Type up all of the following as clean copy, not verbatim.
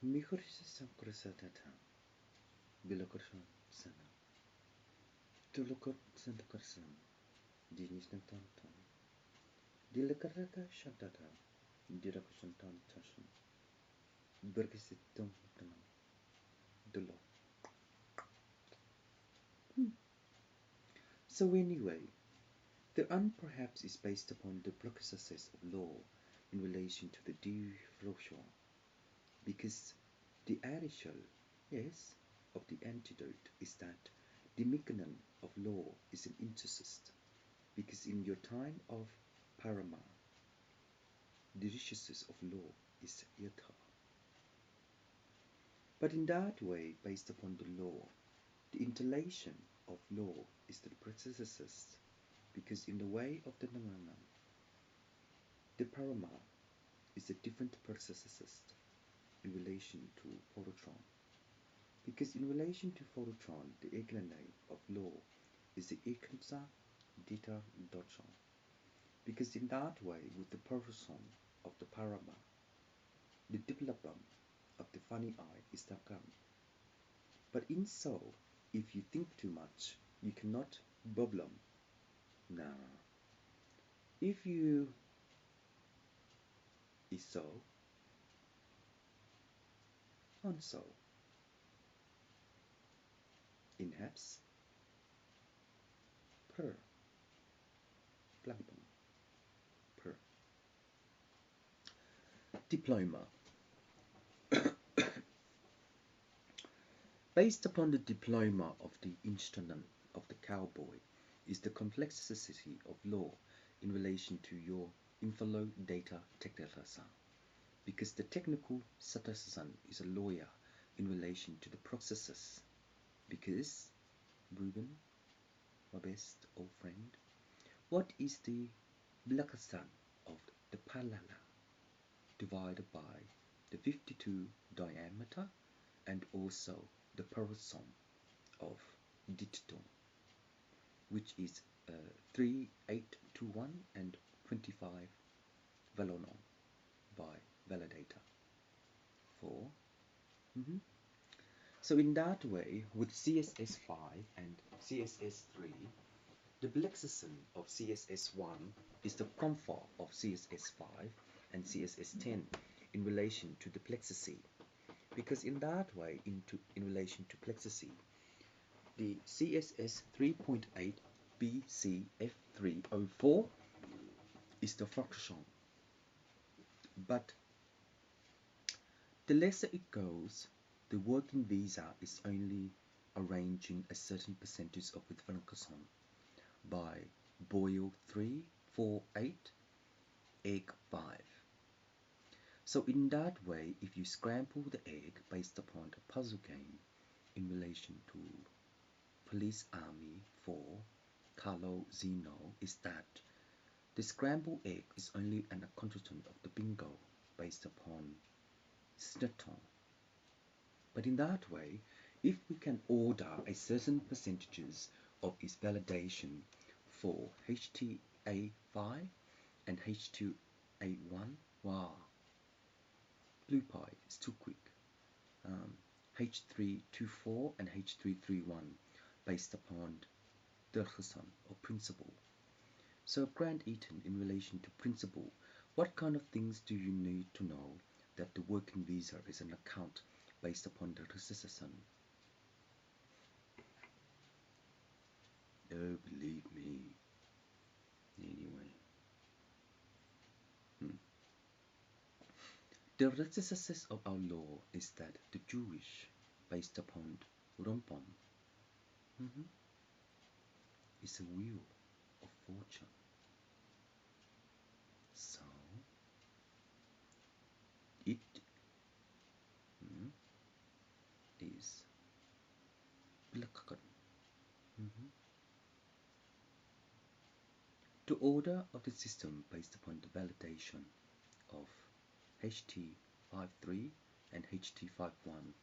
Mejorisa krasatata, bilokorso sana, tulokor santakarsan, dinis nantantan, dilakaraka shantata, dirakusantan tasan, berkesitum tanam, dulo. So anyway, the un perhaps is based upon the processes of law in relation to the deflation, because the addition, yes, of the antidote is that the mechanism of law is an interest, because in your time of parama, the richesses of law is yatha. But in that way, based upon the law, the interlation of law is the processes, because in the way of the namana, the parama is a different processes in relation to phototron. Because in relation to phototron, the equivalent of law is the equenza data dotron. Because in that way, with the person of the parama, the development of the funny eye is taken. But in so, if you think too much, you cannot bubble. Now, if you is so, on so, in haps, per, plankton, per. Diploma. Based upon the diploma of the instrument of the cowboy is the complexity of law in relation to your inflow data technical, because the technical citizen is a lawyer in relation to the processes, because Ruben, my best old friend, what is the blakasan of the palala divided by the 52 diameter and also the person of dictum, which is 3821 and 25 Valonon by validator 4. So in that way, with CSS5 and CSS3, the lexicon of CSS1 is the comfort of CSS5 and CSS10 in relation to the plexity. Because in that way, in relation to plexity, the CSS 3.8 BCF304 is the function. But the lesser it goes, the working visa is only arranging a certain percentage of the function by boil 3, 4, 8, egg 5. So in that way, if you scramble the egg based upon a puzzle game in relation to Police Army 4, Carlo Zeno, is that the scrambled egg is only an accompaniment of the bingo based upon Sneton. But in that way, if we can order a certain percentages of its validation for HTA5 and H2A1, wow, Blue Pie is too quick. H324 and H331 based upon Durkheim or principle. So Grant Eaton, in relation to principle, what kind of things do you need to know that the working visa is an account based upon the recession? Oh, believe me. Anyway. The recesses of our law is that the Jewish, based upon Rumpon, is a wheel of fortune. So, it is the order of the system based upon the validation of HT53 and HT51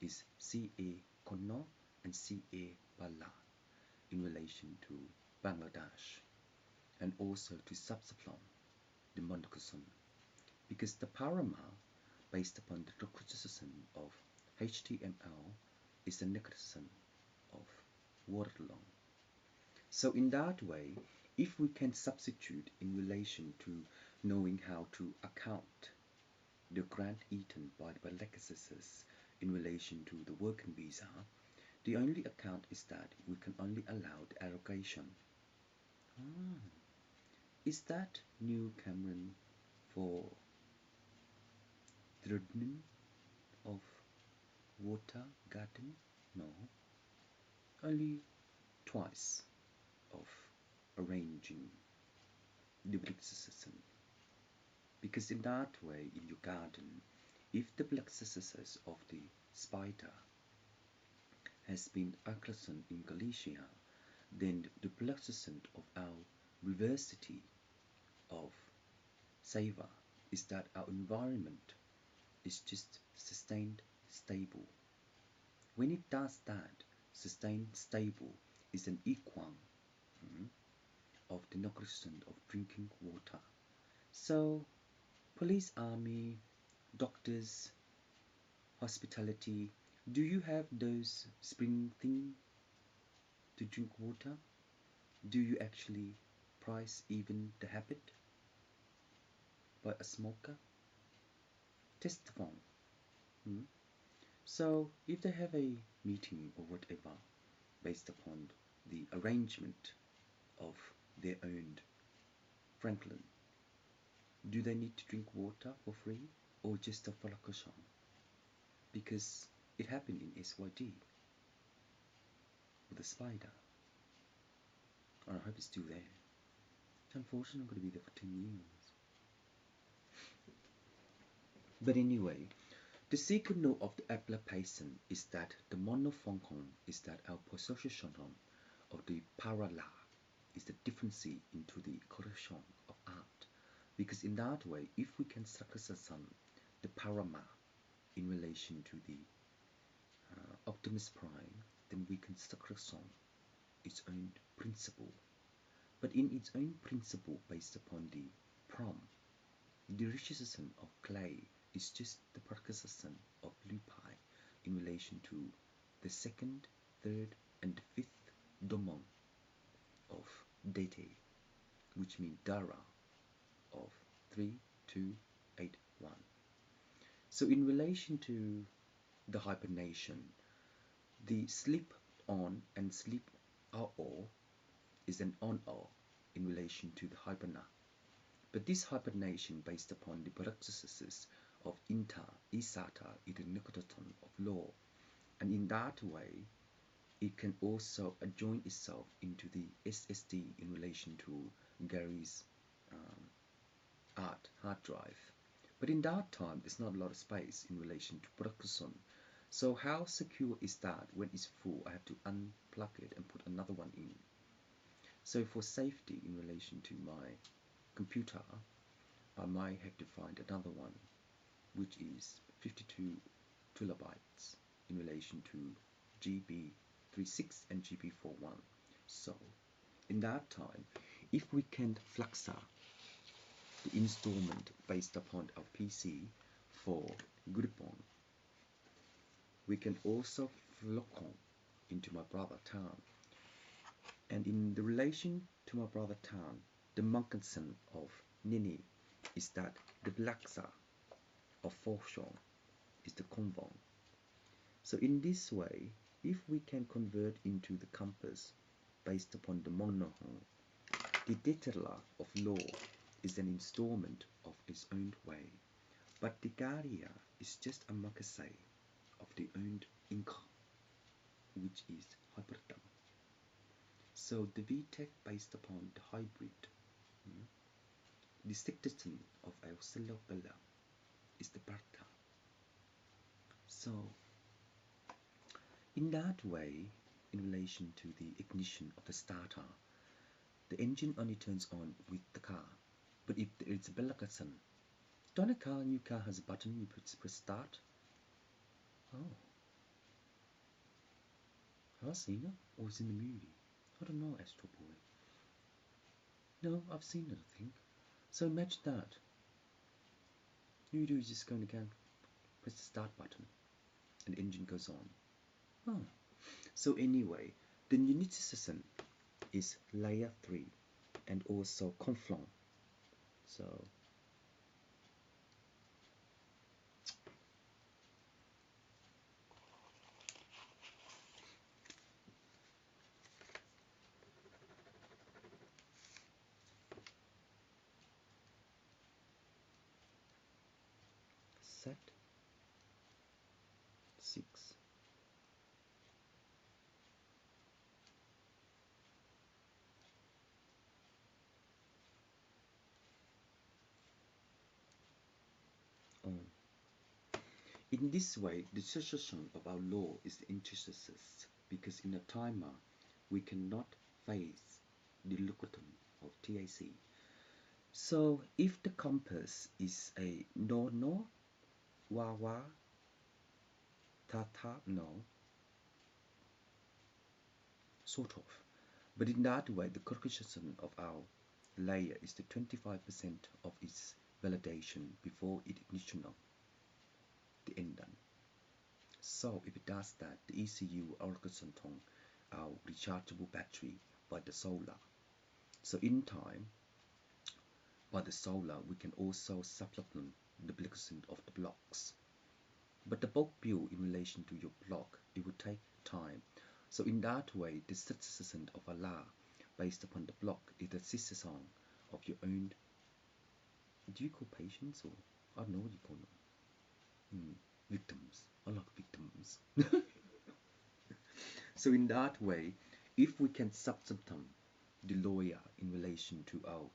is CA Konno and CA Bala in relation to Bangladesh, and also to Subsaplon, the Monacoson, because the Parama, based upon the criticism of HTML is the criticism of word long. So in that way, if we can substitute in relation to knowing how to account the grant eaten by the Belexes in relation to the working visa, the only account is that we can only allow the allocation. Is that new Cameron for Drudnin of water garden? No, only twice of arranging the Belexes. Because in that way, in your garden, if the plexuses of the spider has been accrescent in Galicia, then the plexus of our reversity of Sava is that our environment is just sustained stable. When it does that, sustained stable is an equal of the non-crescent of drinking water. So police, army, doctors, hospitality, do you have those spring thing to drink water? Do you actually price even the habit by a smoker? Test the phone. So if they have a meeting or whatever based upon the arrangement of their own Franklin, do they need to drink water for free or just a falakashan? Because it happened in SYD with the spider. And I hope it's still there. It's unfortunate I'm going to be there for 10 years. But anyway, the secret note of the application is that the monophongon is that our possession of the parala is the difference into the correction of art. Because in that way, if we can success the parama in relation to the Optimus Prime, then we can success its own principle. But in its own principle based upon the prom, the richism of clay is just the percussion of lupi in relation to the second, third, and fifth domon of dete, which means dara of 3, 2, 8, 1. So in relation to the hibernation, the sleep on and sleep out is an on-off in relation to the hibernate. But this hibernation based upon the paroxysms of inter, isata, idonicoton of law, and in that way, it can also adjoin itself into the SSD in relation to Gary's art hard drive. But in that time, there's not a lot of space in relation to production. So how secure is that when it's full? I have to unplug it and put another one in. So for safety in relation to my computer, I might have to find another one, which is 52 kilobytes in relation to GB36 and GB41. So in that time, if we can fluxa the installment based upon our PC for Groupon, we can also flock into my brother town. And in the relation to my brother town, the Munkinson of Nini is that the Blacksa of Forshong is the Konvong. So in this way, if we can convert into the compass based upon the monohong, the detailer of law is an installment of its own way, but the Garia is just a makasei of the owned Inca, which is hypertum. So the VTech based upon the hybrid, the sectaton of our Celobella is the Barta. So in that way, in relation to the ignition of the starter, the engine only turns on with the car. But if it's a Bellacatson, don't a car, new car has a button, you press start. Oh. Have I seen it? Or is it in the movie? I don't know, Astro Boy. No, I've seen it, I think. So imagine that. You do is just going again. Press the start button and the engine goes on. Oh. So anyway, the uniticison is layer 3 and also confluent. So set 6. On. In this way, the succession of our law is the intercessors, because in a timer we cannot phase the locutum of TAC. So if the compass is a no no, wa wa, ta ta no, sort of. But in that way, the correction of our layer is the 25% of its validation before it ignition of the end done. So if it does that, the ECU will on our rechargeable battery by the solar. So in time, by the solar, we can also supplement the placement of the blocks. But the bulk build in relation to your block, it will take time. So in that way, the citizen of Allah, based upon the block, is the citizen of your own. Do you call patients, or I don't know what you call them? Victims. I like victims. So in that way, if we can substitute the lawyer in relation to our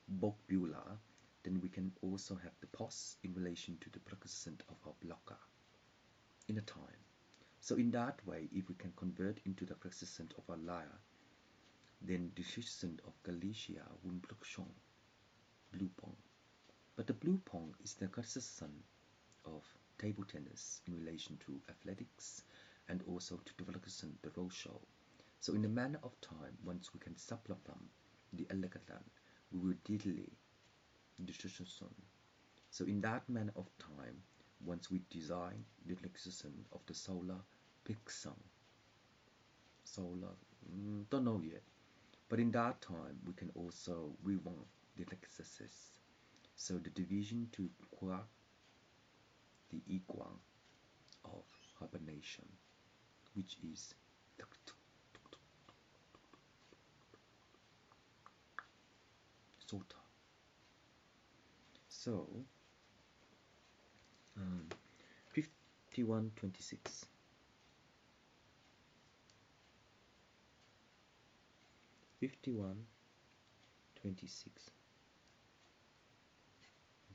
bulk builder, then we can also have the POS in relation to the percent of our blocker in a time. So in that way, if we can convert into the persistent of our layer, then the persistent of Galicia will block blue pong. But the blue pong is the persistent of table tennis in relation to athletics and also to development the road show. So in the manner of time, once we can supplement the elegant, we will delay the transition. So in that manner of time, once we design the transition of the solar pixel, solar, don't know yet, but in that time we can also revamp the exercise. So the division to quark the equal of hibernation, which is sota. So 5126. 5126.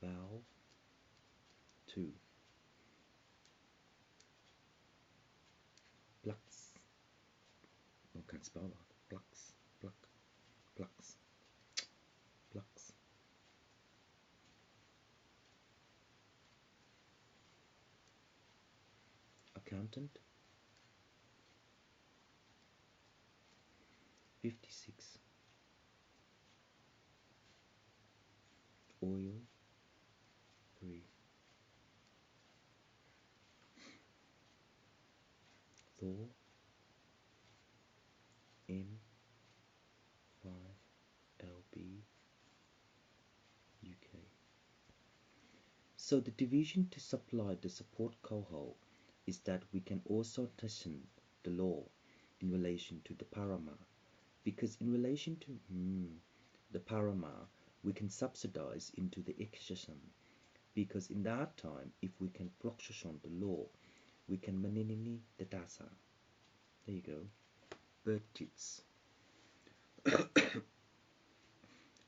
Valve 2. Plux. I can't spell that. Plux. Plux. Plux. Plux. Accountant. 56. Oil 3. Thor M5LB UK. So the division to supply the support cohort is that we can also testing the law in relation to the parama, because in relation to the parama we can subsidize into the excision, because in that time if we can fluctuation the law we can manini the data. There you go. Bird tits.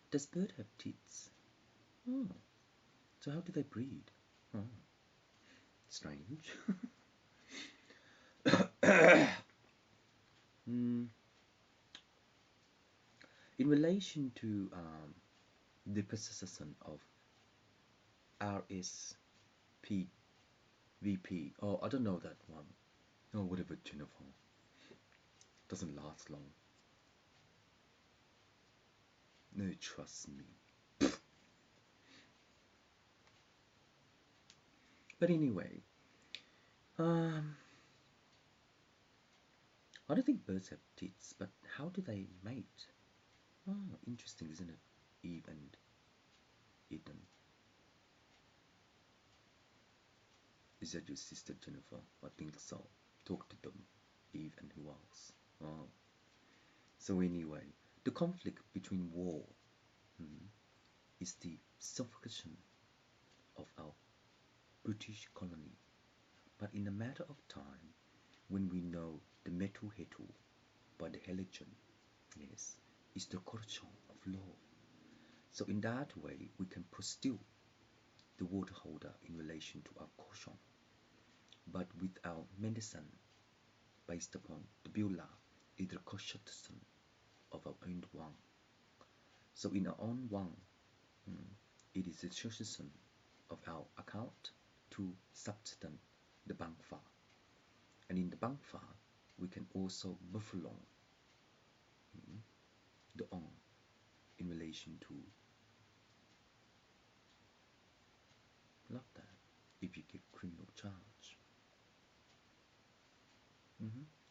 Does bird have tits? Oh. So how do they breed? Oh. Strange. In relation to the persistence of RSPVP, oh, I don't know that one. Oh, whatever, Jennifer. Doesn't last long. No, trust me. But anyway, Um, I don't think birds have teeth, but how do they mate? Oh, interesting, isn't it? Eve and Eden. Is that your sister Jennifer? I think so. Talk to them. Eve and who else? Oh. So anyway, the conflict between war is the suffocation of our British colony. But in a matter of time, when we know the metu hetu by the Heligen, yes, is the corruption of law. So in that way, we can pursue the water holder in relation to our caution, but with our medicine based upon the Beulah is the caution of our own Wang. So in our own Wang, it is the chosen of our account to substance the Bangfa. And in the Bangfa, we can also buffalo the on in relation to like that if you get criminal charge.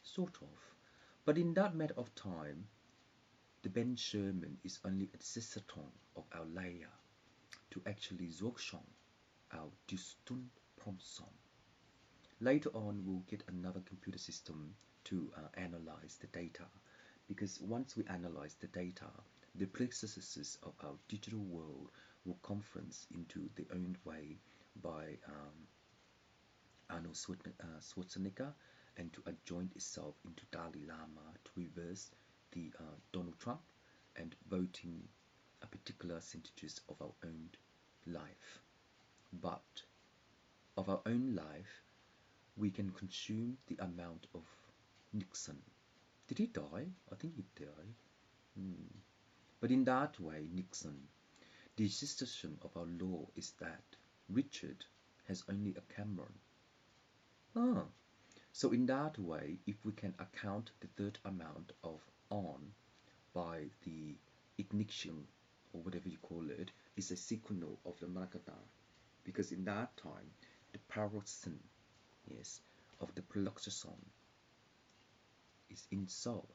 Sort of. But in that matter of time, the Ben Sherman is only a sister of our layer to actually Zogshong, our distant promsom. Later on, we'll get another computer system to analyze the data, because once we analyze the data, the processes of our digital world will conference into their own way by Arnold Schwarzenegger, and to adjoin itself into Dalai Lama to reverse the Donald Trump and voting a particular percentages of our own life. But of our own life, we can consume the amount of Nixon. Did he die? I think he died. But in that way, Nixon, the system of our law is that Richard has only a Cameron. Ah, so in that way, if we can account the third amount of on by the ignition or whatever you call it, is a signal of the Maragata, because in that time the paroxysm, yes, of the peroxisome is in soul.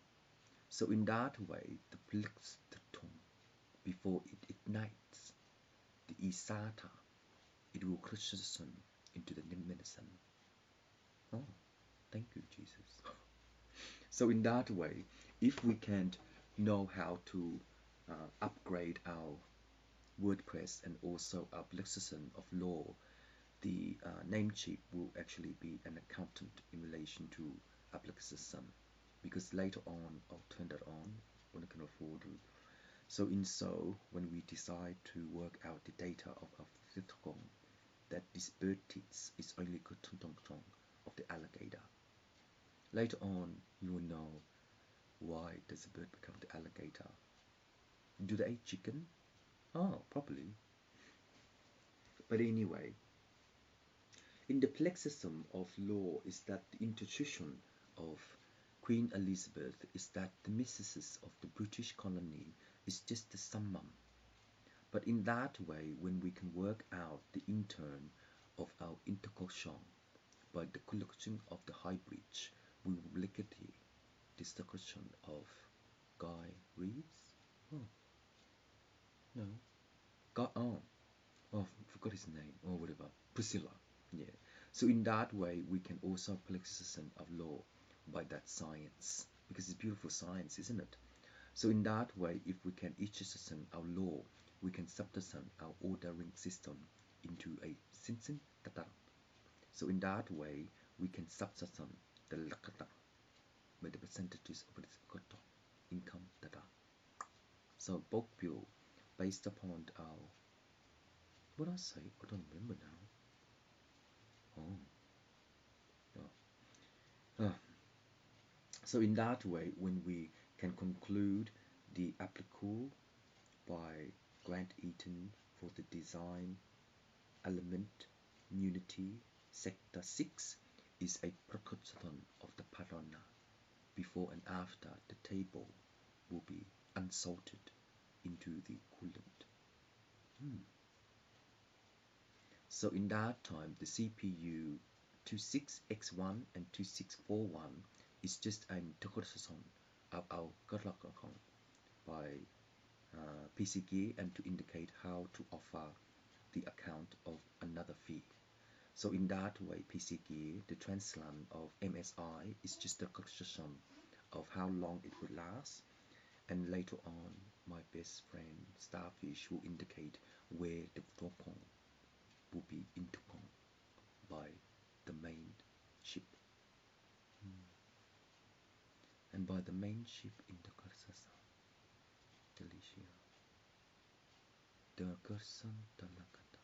So in that way, the peroxisome, before it ignites the isata, it will crystallize into the medicine. Oh, thank you, Jesus. So in that way, if we can't know how to upgrade our WordPress and also our lexicon of law, the name chip will actually be an accountant in relation to application, because later on I'll turn that on when I can afford it. So in so, when we decide to work out the data of our Thitong, that this bird teeth is only of the alligator. Later on, you will know why does a bird become the alligator. Do they eat chicken? Oh, probably. But anyway, in the plexism of law is that the institution of Queen Elizabeth is that the missus of the British colony is just the summum. But in that way, when we can work out the intern of our interculture by the collection of the hybrid, we will look at the description of Guy Reeves. Oh, no. Guy, oh, I forgot his name, or whatever. Priscilla. Yeah. So in that way, we can also plexism of law by that science, because it's beautiful science, isn't it? So in that way, if we can system our law, we can substitute our ordering system into a sinsin kata. So in that way, we can substitute the lakata by the percentages of its income data. So both view based upon our, what I say, I don't remember now. Oh. So in that way, when we can conclude the applicable by Grant Eaton for the design element unity sector 6 is a precursor of the parana. Before and after the table will be unsalted into the coolant. So in that time, the CPU 26X1 and 2641 is just a interpretation of our Kerlakakong by PCG and to indicate how to offer the account of another fee. So in that way, PCG, the translation of MSI, is just a calculation of how long it would last, and later on, my best friend Starfish will indicate where the Topong will be interpong by the main ship. And by the main ship in the Karsasa, Delicia, the Karsan Talakata,